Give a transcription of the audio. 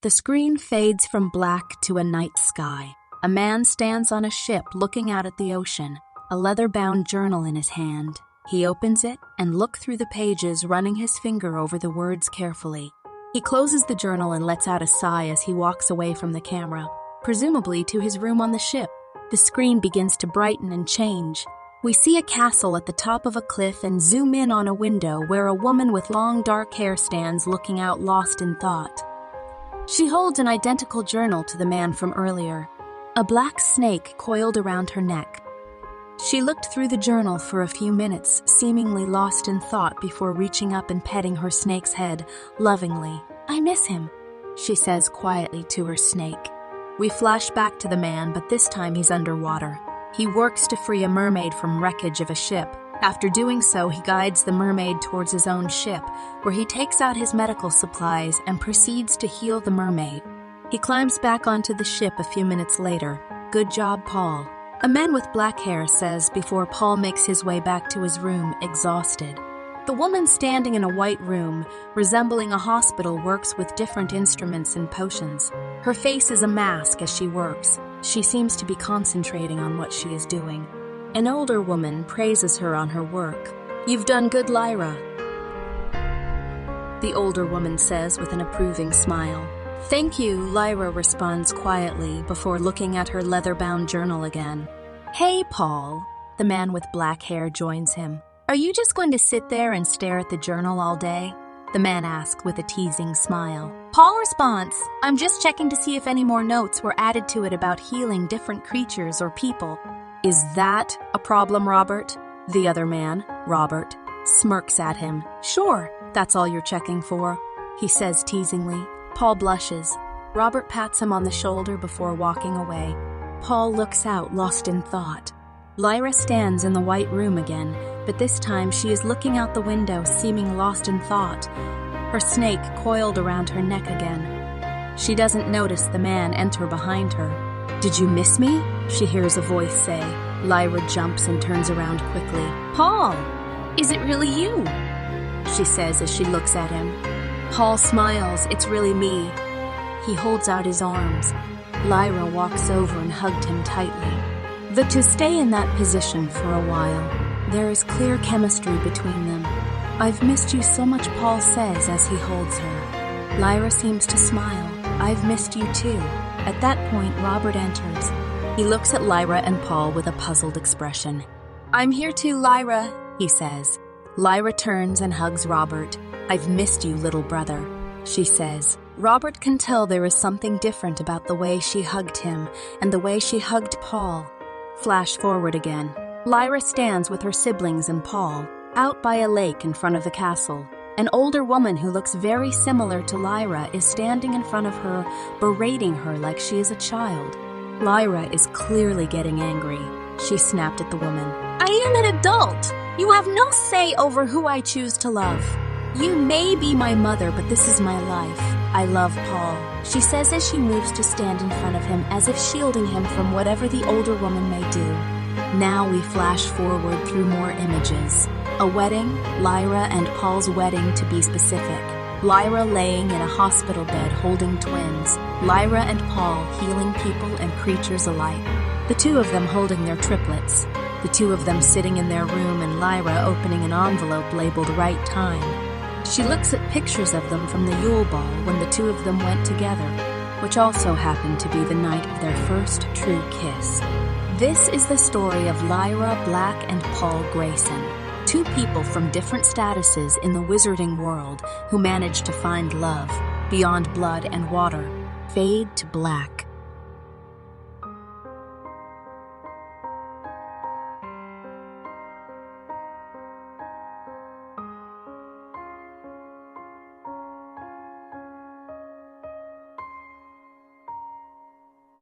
The screen fades from black to a night sky. A man stands on a ship looking out at the ocean, a leather-bound journal in his hand. He opens it and looks through the pages, running his finger over the words carefully. He closes the journal and lets out a sigh as he walks away from the camera, presumably to his room on the ship. The screen begins to brighten and change. We see a castle at the top of a cliff and zoom in on a window where a woman with long dark hair stands looking out, lost in thought. She holds an identical journal to the man from earlier, a black snake coiled around her neck. She looked through the journal for a few minutes, seemingly lost in thought before reaching up and petting her snake's head lovingly. "I miss him," she says quietly to her snake. We flash back to the man, but this time he's underwater. He works to free a mermaid from wreckage of a ship. After doing so, he guides the mermaid towards his own ship, where he takes out his medical supplies and proceeds to heal the mermaid. He climbs back onto the ship a few minutes later. "Good job, Paul," a man with black hair says before Paul makes his way back to his room, exhausted. The woman standing in a white room, resembling a hospital, works with different instruments and potions. Her face is a mask as she works. She seems to be concentrating on what she is doing. An older woman praises her on her work. "You've done good, Lyra," the older woman says with an approving smile. "Thank you," Lyra responds quietly before looking at her leather-bound journal again. "Hey, Paul," the man with black hair joins him. "Are you just going to sit there and stare at the journal all day?" the man asks with a teasing smile. Paul responds, "I'm just checking to see if any more notes were added to it about healing different creatures or people." "Is that a problem, Robert?" The other man, Robert, smirks at him. "Sure, that's all you're checking for," he says teasingly. Paul blushes. Robert pats him on the shoulder before walking away. Paul looks out, lost in thought. Lyra stands in the white room again, but this time she is looking out the window, seeming lost in thought, her snake coiled around her neck again. She doesn't notice the man enter behind her. "Did you miss me?" she hears a voice say. Lyra jumps and turns around quickly. "Paul, is it really you?" she says as she looks at him. Paul smiles. "It's really me." He holds out his arms. Lyra walks over and hugged him tightly. The two stay in that position for a while. There is clear chemistry between them. "I've missed you so much," Paul says as he holds her. Lyra seems to smile. "I've missed you too." At that point, Robert enters. He looks at Lyra and Paul with a puzzled expression. "I'm here too, Lyra," he says. Lyra turns and hugs Robert. "I've missed you, little brother," she says. Robert can tell there is something different about the way she hugged him and the way she hugged Paul. Flash forward again. Lyra stands with her siblings and Paul, out by a lake in front of the castle. An older woman who looks very similar to Lyra is standing in front of her, berating her like she is a child. Lyra is clearly getting angry. She snapped at the woman. "I am an adult. You have no say over who I choose to love. You may be my mother, but this is my life. I love Paul," she says as she moves to stand in front of him as if shielding him from whatever the older woman may do. Now we flash forward through more images. A wedding, Lyra and Paul's wedding to be specific. Lyra laying in a hospital bed holding twins. Lyra and Paul healing people and creatures alike. The two of them holding their triplets. The two of them sitting in their room and Lyra opening an envelope labeled "Right Time." She looks at pictures of them from the Yule Ball when the two of them went together, which also happened to be the night of their first true kiss. This is the story of Lyra Black and Paul Grayson, two people from different statuses in the wizarding world who managed to find love beyond blood and water. Fade to black.